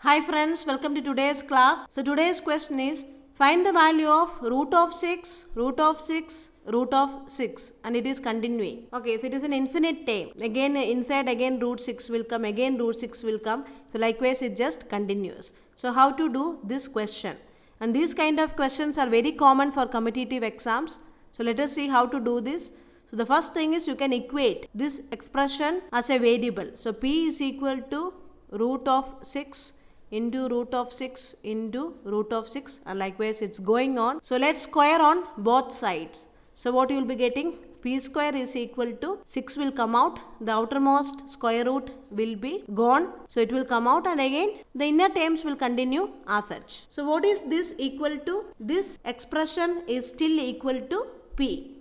Hi friends, welcome to today's class. So today's question is find the value of root of 6, root of 6, root of 6 and it is continuing. Okay, so it is an infinite term. Again inside again root 6 will come, again root 6 will come. So likewise it just continues. So how to do this question? And these kind of questions are very common for competitive exams. So let us see how to do this. So the first thing is you can equate this expression as a variable. So p is equal to root of 6 into root of 6 into root of 6 and likewise it's going on. So let's square on both sides. So what you will be getting, p square is equal to 6 will come out, the outermost square root will be gone, so it will come out and again the inner terms will continue as such. So what is this equal to? This expression is still equal to p.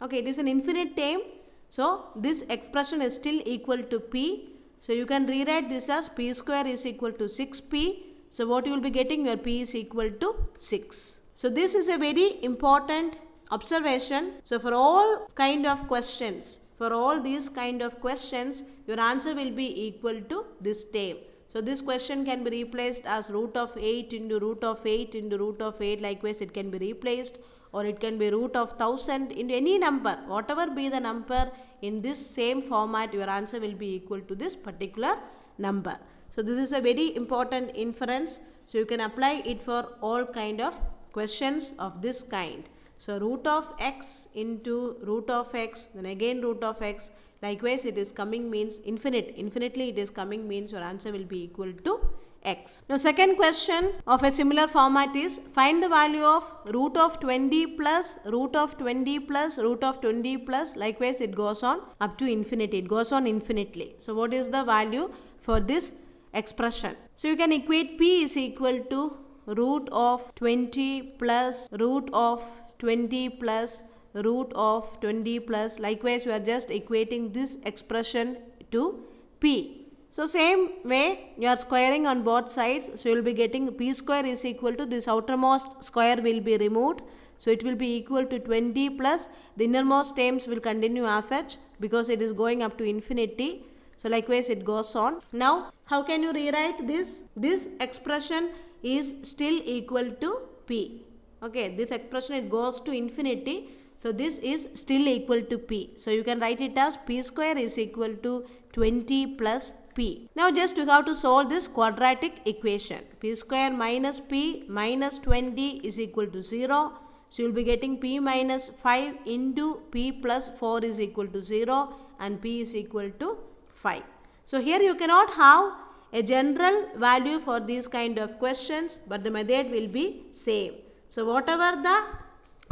Okay, it is an infinite term, so this expression is still equal to p. So you can rewrite this as p square is equal to 6p. So what you will be getting, your p is equal to 6. So this is a very important observation. So for all kind of questions, for all these kind of questions, your answer will be equal to this term. So this question can be replaced as root of 8 into root of 8 into root of 8. Likewise it can be replaced, or it can be root of 1000 into any number. Whatever be the number in this same format, your answer will be equal to this particular number. So this is a very important inference. So you can apply it for all kind of questions of this kind. So root of x into root of x, then again root of x. Likewise it is coming means infinitely it is coming means your answer will be equal to x. Now second question of a similar format is find the value of root of 20 plus root of 20 plus root of 20 plus. Likewise it goes on up to infinity, it goes on infinitely. So what is the value for this expression? So you can equate p is equal to root of 20 plus root of 20 plus root of 20 plus. Likewise we are just equating this expression to p. So same way you are squaring on both sides. So you will be getting p square is equal to this outermost square will be removed. So it will be equal to 20 plus the innermost terms will continue as such because it is going up to infinity. So likewise it goes on. Now how can you rewrite this? This expression is still equal to p. Okay, this expression it goes to infinity. So this is still equal to p. So you can write it as p square is equal to 20 plus p. Now just you have to solve this quadratic equation. P square minus p minus 20 is equal to 0. So you will be getting p minus 5 into p plus 4 is equal to 0 and p is equal to 5. So here you cannot have a general value for these kind of questions, but the method will be same. So whatever the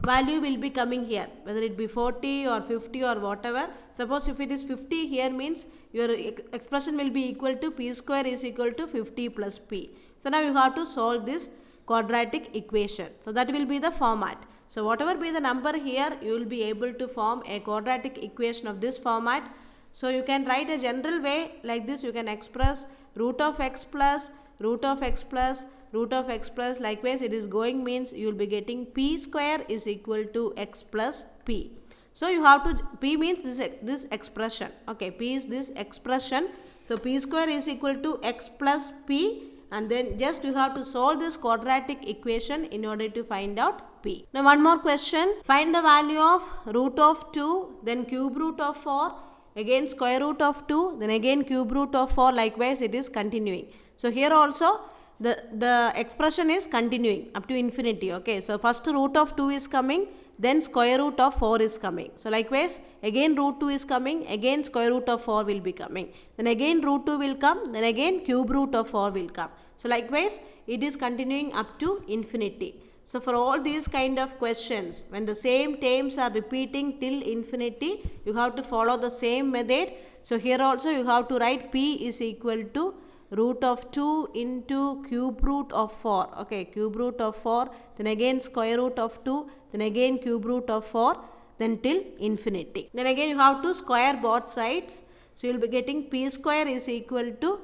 value will be coming here, whether it be 40 or 50 or whatever. Suppose if it is 50 here means your expression will be equal to p square is equal to 50 plus p. So now you have to solve this quadratic equation. So that will be the format. So whatever be the number here, you will be able to form a quadratic equation of this format. So you can write a general way like this. You can express root of x plus root of x plus root of x plus. Likewise it is going means you will be getting p square is equal to x plus p. So you have to, p means this expression. Okay, p is this expression. So p square is equal to x plus p, and then just you have to solve this quadratic equation in order to find out p. Now one more question. Find the value of root of 2, then cube root of 4, again square root of 2, then again cube root of 4. Likewise it is continuing. So here also the expression is continuing up to infinity. Okay, so first root of 2 is coming, then square root of 4 is coming. So likewise again root 2 is coming, again square root of 4 will be coming, then again root 2 will come, then again cube root of 4 will come. So likewise it is continuing up to infinity. So for all these kind of questions, when the same terms are repeating till infinity, you have to follow the same method. So here also you have to write p is equal to root of 2 into cube root of 4. Okay, cube root of 4, then again square root of 2, then again cube root of 4, then till infinity. Then again you have to square both sides. So you will be getting p square is equal to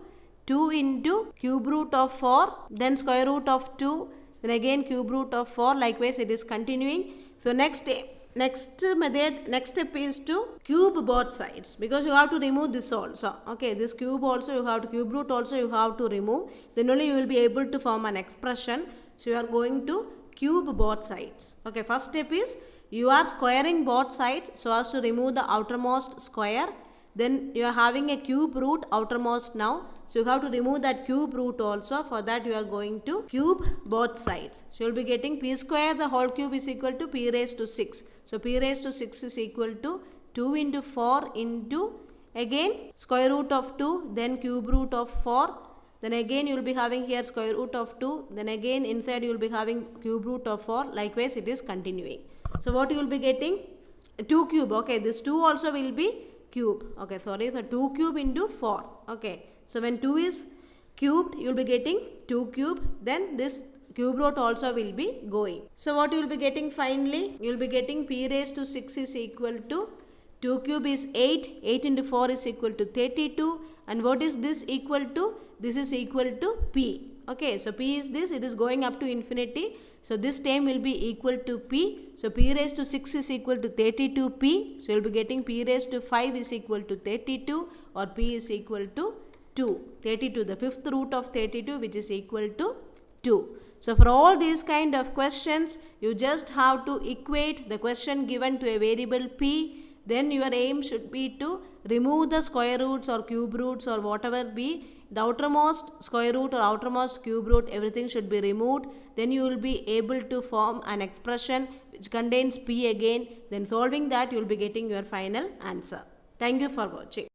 2 into cube root of 4, then square root of 2, then again cube root of 4. Likewise it is continuing. So next next method, next step is to cube both sides, because you have to remove this also. Okay, this cube also you have to, cube root also you have to remove, then only you will be able to form an expression. So you are going to cube both sides. Okay, first step is you are squaring both sides so as to remove the outermost square. Then you are having a cube root outermost now. So you have to remove that cube root also. For that you are going to cube both sides. So you will be getting p square the whole cube is equal to p raised to 6. So p raised to 6 is equal to 2 into 4 into again square root of 2, then cube root of 4. Then again you will be having here square root of 2. Then again inside you will be having cube root of 4. Likewise it is continuing. So what you will be getting? 2 cube. Okay, this 2 also will be cube. Okay, sorry. So 2 cube into 4. Okay. So when 2 is cubed, you will be getting 2 cube. Then this cube root also will be going. So what you will be getting finally? You will be getting p raised to 6 is equal to 2 cube is 8. 8 into 4 is equal to 32. And what is this equal to? This is equal to p. Okay, so p is this. It is going up to infinity. So this term will be equal to p. So p raised to 6 is equal to 32p. So you will be getting p raised to 5 is equal to 32, or p is equal to 2. 32, the fifth root of 32, which is equal to 2. So for all these kind of questions, you just have to equate the question given to a variable p. Then your aim should be to remove the square roots or cube roots or whatever be. The outermost square root or outermost cube root, everything should be removed. Then you will be able to form an expression which contains p again. Then solving that, you will be getting your final answer. Thank you for watching.